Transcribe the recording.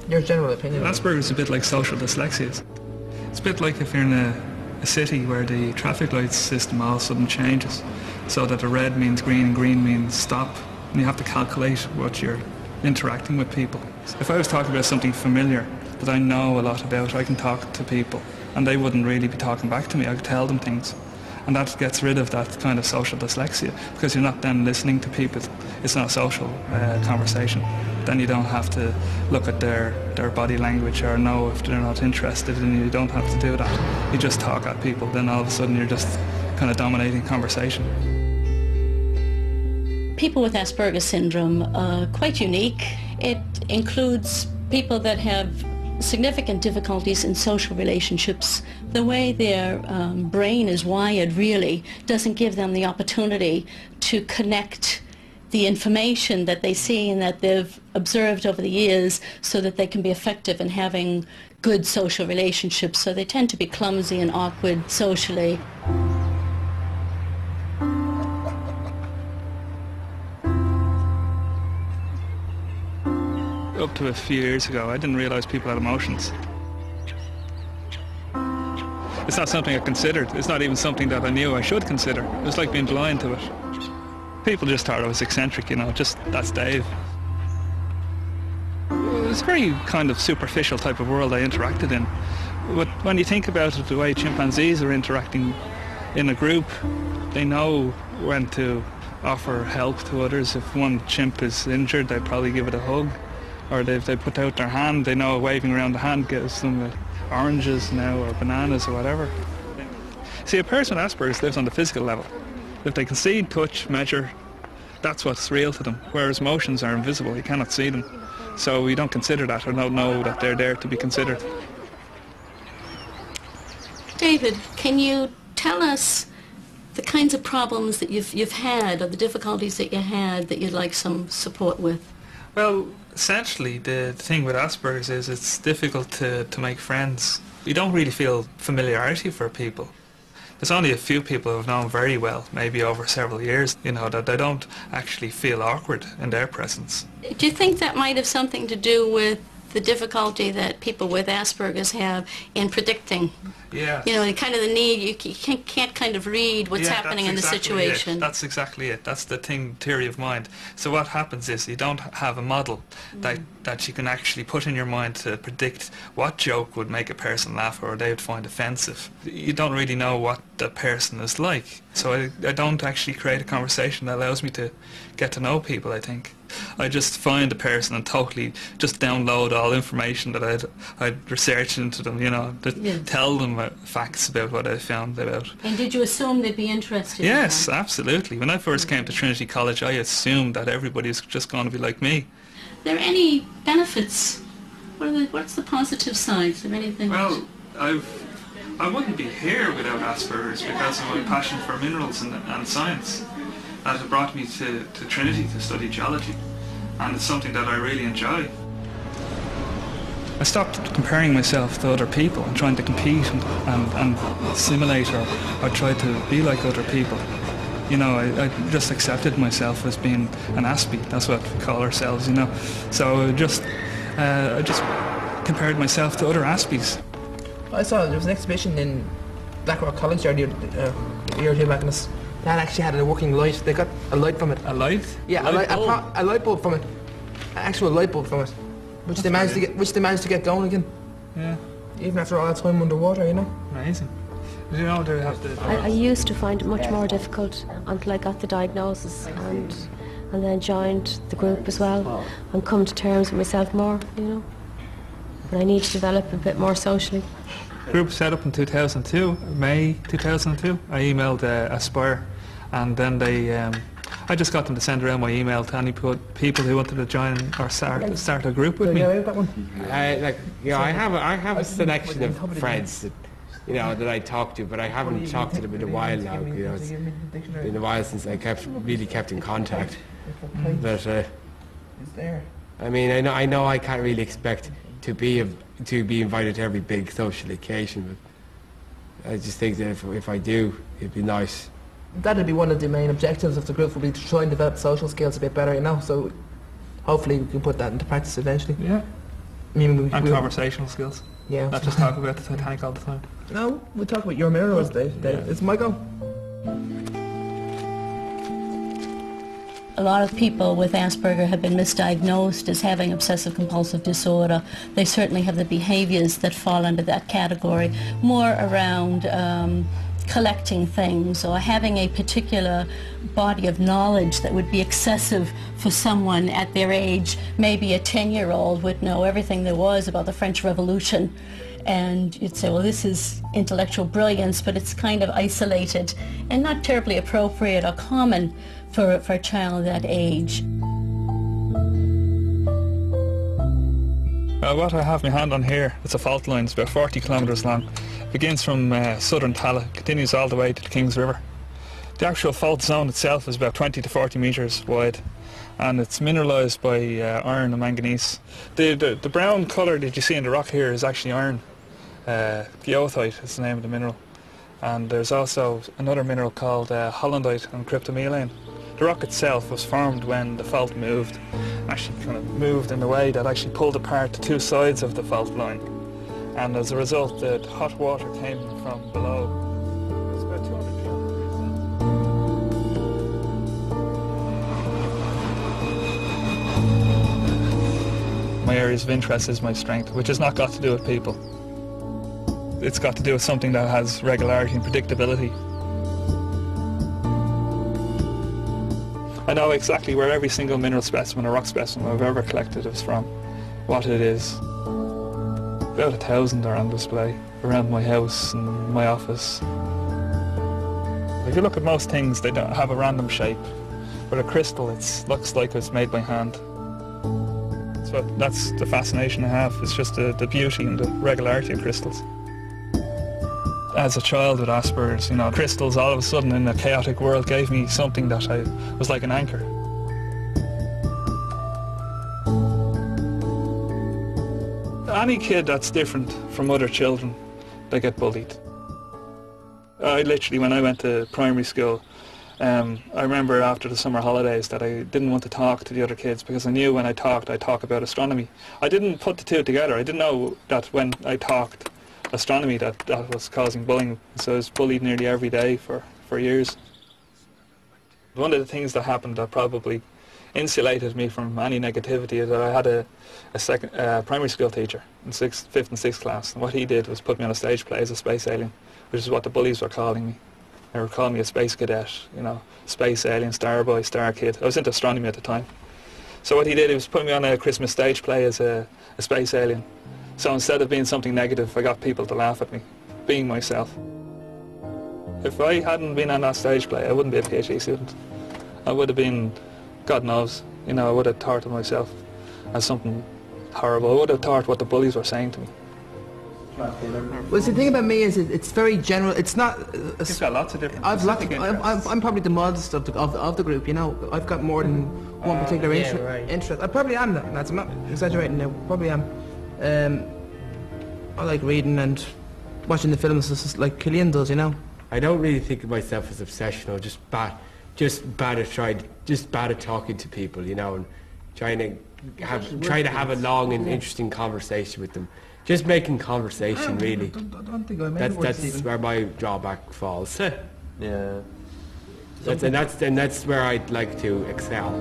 Your general opinion? Asperger's is a bit like social dyslexia. It's a bit like if you're in a city where the traffic lights system all of a sudden changes, so that the red means green and green means stop, and you have to calculate what you're interacting with people. If I was talking about something familiar that I know a lot about, I can talk to people and they wouldn't really be talking back to me. I could tell them things. And that gets rid of that kind of social dyslexia, because you're not then listening to people. It's not a social conversation. Then you don't have to look at their body language or know if they're not interested, and you don't have to do that. You just talk at people, then all of a sudden you're just kind of dominating conversation. People with Asperger Syndrome are quite unique. It includes people that have significant difficulties in social relationships. The way their brain is wired really doesn't give them the opportunity to connect the information that they see and that they've observed over the years so that they can be effective in having good social relationships. So they tend to be clumsy and awkward socially. Up to a few years ago, I didn't realise people had emotions. It's not something I considered. It's not even something that I knew I should consider. It was like being blind to it. People just thought I was eccentric, you know, just that's Dave. It was a very kind of superficial type of world I interacted in. But when you think about it, the way chimpanzees are interacting in a group, they know when to offer help to others. If one chimp is injured, they probably give it a hug. Or if they put out their hand, they know waving around the hand gives them oranges now or bananas or whatever. See, a person with Asperger's lives on the physical level. If they can see, touch, measure, that's what's real to them, whereas emotions are invisible, you cannot see them. So we don't consider that or don't know that they're there to be considered. David, can you tell us the kinds of problems that you've had, or the difficulties that you had that you'd like some support with? Well, essentially the thing with Asperger's is it's difficult to make friends. You don't really feel familiarity for people. There's only a few people who have known very well, maybe over several years, you know, that they don't actually feel awkward in their presence. Do you think that might have something to do with the difficulty that people with Asperger's have in predicting? Yeah. You know, kind of the need, you can't kind of read what's happening in the situation. That's exactly it. That's the theory of mind. So what happens is you don't have a model that you can actually put in your mind to predict what joke would make a person laugh or they would find offensive. You don't really know what the person is like. So I don't actually create a conversation that allows me to get to know people, I think. I just find a person and totally just download all information that I'd researched into them, you know, to tell them facts about what I found about. And did you assume they'd be interested? Yes, in that? Absolutely. When I first came to Trinity College, I assumed that everybody's just going to be like me. Are there any benefits? What's the positive sides of anything? Well, I wouldn't be here without Asperger's because of my passion for minerals and science. That had brought me to Trinity to study geology, and it's something that I really enjoy. I stopped comparing myself to other people and trying to compete and simulate or try to be like other people. You know, I just accepted myself as being an Aspie. That's what we call ourselves, you know. So I just compared myself to other Aspies. I saw there was an exhibition in Blackrock College a year or two back, and that actually had a working light. They got a light from it. A light? Yeah, a light bulb from it. An actual light bulb from it, which they managed to get going again. Yeah. Even after all that time underwater, you know. Amazing. You know, they have the. I used to find it much more difficult until I got the diagnosis and then joined the group as well and come to terms with myself more, you know. But I need to develop a bit more socially. Group set up in 2002, May 2002. I emailed Aspire, and then they, I just got them to send around my email to any people who wanted to join or start a group with me. I have a selection of friends that, you know, that I talk to, but I haven't talked to them in a while now. You know, it's been a while since I really kept in contact. But I mean, I know I can't really expect to be invited to every big social occasion, but I just think that if I do, it'd be nice. That'd be one of the main objectives of the group, would be to try and develop social skills a bit better, you know, so hopefully we can put that into practice eventually. Yeah. I mean, And conversational skills. Yeah. Not just talk about the Titanic all the time. No, we'll talk about your mirrors, Dave. Yeah. It's my go. A lot of people with Asperger have been misdiagnosed as having obsessive-compulsive disorder. They certainly have the behaviors that fall under that category, more around collecting things or having a particular body of knowledge that would be excessive for someone at their age. Maybe a 10-year-old would know everything there was about the French Revolution, and you'd say, well, this is intellectual brilliance, but it's kind of isolated and not terribly appropriate or common for a child that age. What I have my hand on here, it's a fault line. It's about 40 kilometres long. It begins from southern Tala, continues all the way to the Kings River. The actual fault zone itself is about 20 to 40 metres wide, and it's mineralised by iron and manganese. The brown colour that you see in the rock here is actually iron. Goethite is the name of the mineral. And there's also another mineral called hollandite and cryptomelaine. The rock itself was formed when the fault moved, actually kind of moved in a way that actually pulled apart the two sides of the fault line. And as a result, the hot water came from below. It's about 200 kilometres. My areas of interest is my strength, which has not got to do with people. It's got to do with something that has regularity and predictability. I know exactly where every single mineral specimen or rock specimen I've ever collected is from, what it is. About 1,000 are on display around my house and my office. If you look at most things, they don't have a random shape. But a crystal, it looks like it's made by hand. So that's the fascination I have. It's just the beauty and the regularity of crystals. As a child with Asperger's, you know, crystals all of a sudden in a chaotic world gave me something that was like an anchor. Any kid that's different from other children, they get bullied. I literally, when I went to primary school, I remember after the summer holidays that I didn't want to talk to the other kids because I knew when I talked, I'd talk about astronomy. I didn't put the two together. I didn't know that when I talked astronomy that was causing bullying, so I was bullied nearly every day for years. One of the things that happened that probably insulated me from any negativity is that I had a primary school teacher in 5th and 6th class, and what he did was put me on a stage play as a space alien, which is what the bullies were calling me. They were calling me a space cadet, you know, space alien, star boy, star kid. I was into astronomy at the time. So what he did, he was putting me on a Christmas stage play as a space alien. So instead of being something negative, I got people to laugh at me, being myself. If I hadn't been on that stage play, I wouldn't be a PhD student. I would have been, God knows, you know, I would have thought of myself as something horrible. I would have thought what the bullies were saying to me. Well, the thing about me is it's very general. It's not. You've got lots of different. I'm probably the modest of the group. You know, I've got more than one particular interest. I probably am. That's I'm not exaggerating now. Probably am. I like reading and watching the films just like Killian does. You know. I don't really think of myself as obsessional. Just bad at talking to people. You know, and trying to have a long and interesting conversation with them. Just making conversation, really. I don't think I made it worse, That's where my drawback falls. Yeah. And that's where I'd like to excel.